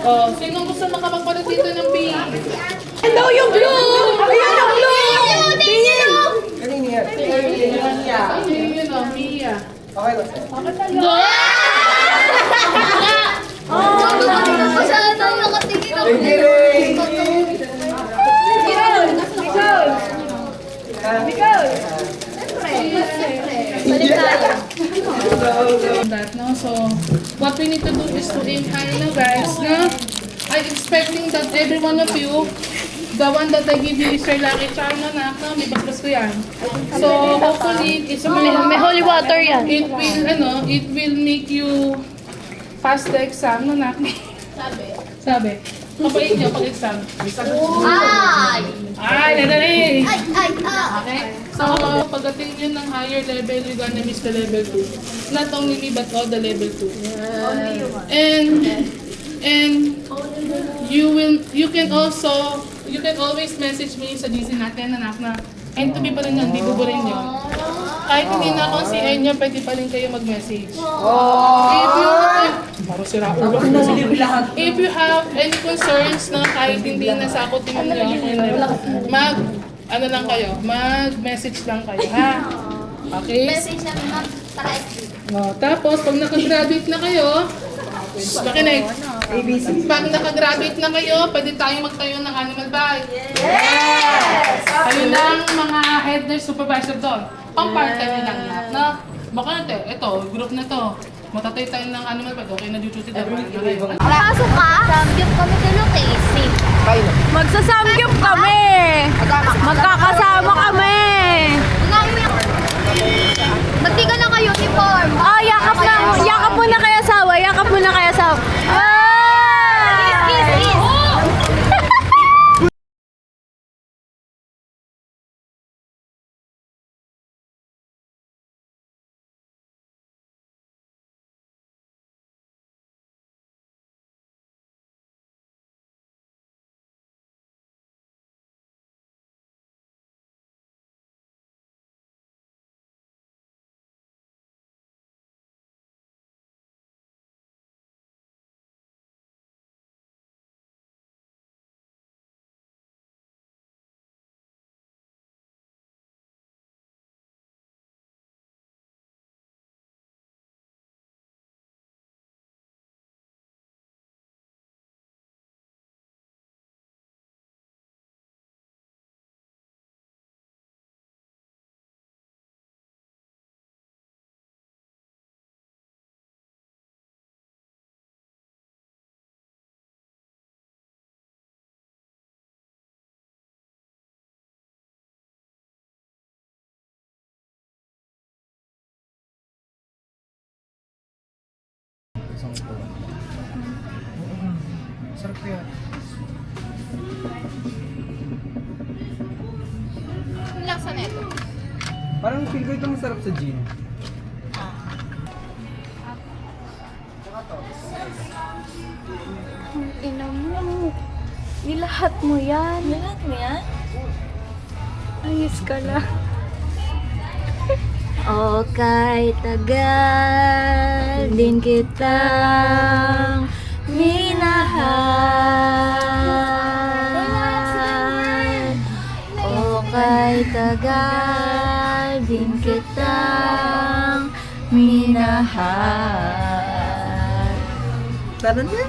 Oh, sino gusto makapagpalit dito ng pink? Hello, yung blue! Ayan yung blue! Tingin! Kanina yan. Ayun yun oh, Mia. Okay lang sir. Bakit tayo? Thank you, Ray. That, no? So, what we need to do is to aim high na guys, no? I'm expecting that every one of you, the one that I give you is your lucky charm na no? May basbas ko yan. So, hopefully, it's May holy water yan. it will, it will make you pass the exam, no, nak? Sabi. Kapag niyo pag-exam. Ay, nadali! Okay? So, pagdating yun ng higher level, you're gonna miss the level 2. Not only me, but all the level 2. And you can always message me sa GC natin, anak na, and to be pa rin yan, di buburin nyo. Kahit hindi na ako si Enya, pwede pa rin kayo mag-message. If you have any concerns na kahit hindi nasakot din nyo, mag-message lang kayo, ha? Okay? Message namin ma'am, saka FB. Tapos, pag nakagraduate na kayo, makinig. ABC. Pag nakagraduate na kayo, pwede tayong magtayo ng animal bag. Yes! Kayo lang mga head nurse supervisor doon. Pang part-time lang lahat, na? Baka natin, ito, group na to. Matatay tayo ng animal bag, okay na duty daw. Pasok ka? Samgyup kami kay Casey. Magsasamgyup kami! Magkakasama kami! Ba't di ka naka-uniform? Oh, yakap mo na kay asawa, yakap mo na kay asawa. Ah! Kiss, kiss! Sarap yan. Ang lasa neto. Parang feel ko ito masarap sa gin. Ina mo. Nilahat mo yan. Nilat mo yan? Ayos ka lang. O kay tagal din kitang minahal. O kay tagal din kitang minahal. Tara na.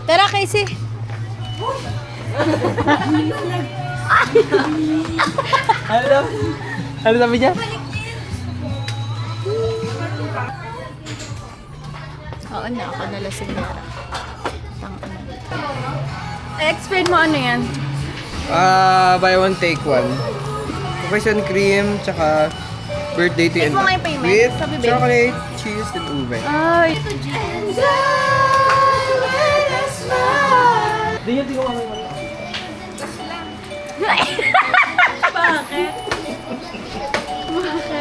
Tara, Casey. Ano sabi niya? Oo na, ako nalasing na. Explain mo ano yan? Buy one, take one. Profession cream, tsaka birthday to Take mo nga yung payment with sa bibig. chocolate, cheese, and ube. Ay. Di ko kami. Bakit?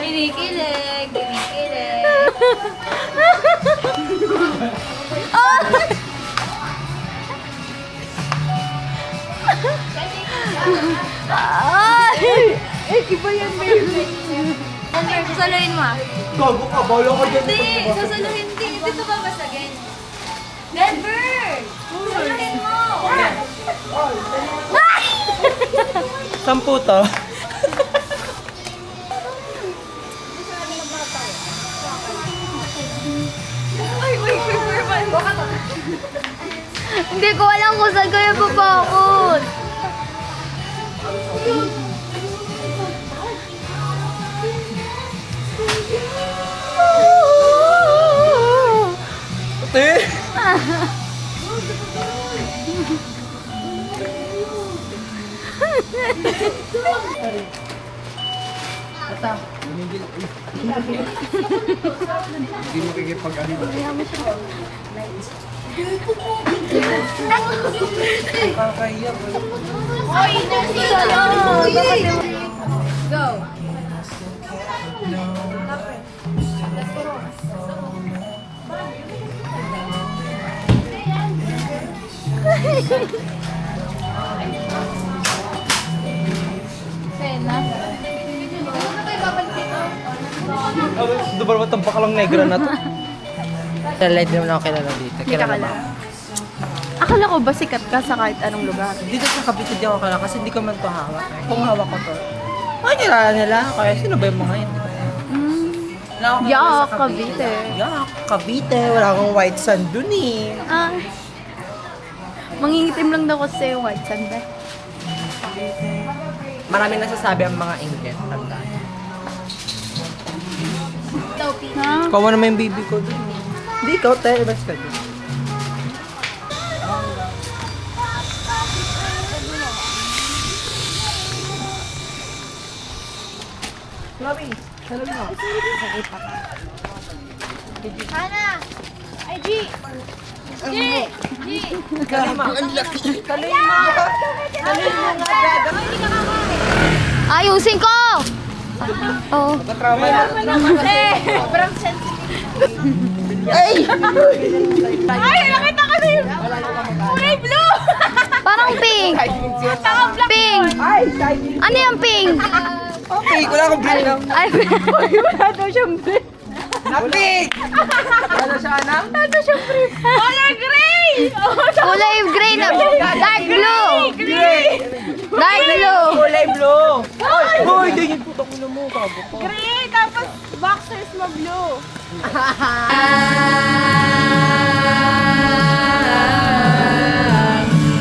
Kinikilig, kinikilig. Ay! Iba yan, baby. Okay, sasaluhin mo ah. Gago ka, bala ka dyan. Hindi, sasaluhin din. Hindi ito babasagin. Never! Sasaluhin mo! Sampu to. Hindi ko alam kung saan kayo papakot. Ate! Hindi makikipag-ano. Kakahiyak. Go! Pena. Ito ba naman itong bakalang negra na to? Light naman ako kilala dito. Kilala ba? Akala ko ba sikat ka sa kahit anong lugar? Dito sa Cavite di ako kilala kasi hindi ko man to hawak. Kung hawak ko to. Ay, kilala nila. Kaya sino ba yung mga yun? Di ba? Wala akong kilala Yak, sa Cavite. Yak, Cavite. Wala akong white sand dun eh. Ah. Mangingitim lang daw kasi yung white sand eh. Maraming nasasabi ang mga English. Tandaan. Ha? Kawa naman yung baby ko dun. Hindi, ikaw tayo. Ibas ka dun. Sabi, sabi mo. Hana! Ay, G! G! G! Kalima. Ang laki. Kalima. Kalima nga, dada. Ayusin ko! Oo. Trauma na. Sobrang sensitive. Ay, nakita ko na yun! Kulay blue! Parang pink! Pink! Ano yung pink? Okay, wala akong blue lang. Ay, Wala daw siyang blue. Napik! Ano siya, anak? Wala siyang blue. Color gray! kulay gray na. Dark blue! Dark blue! Kulay blue! Ay! Hoy! Dingin puto ko na mo. Bago pa. Gray, tapos boxers mo blue.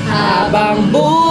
Habang buhay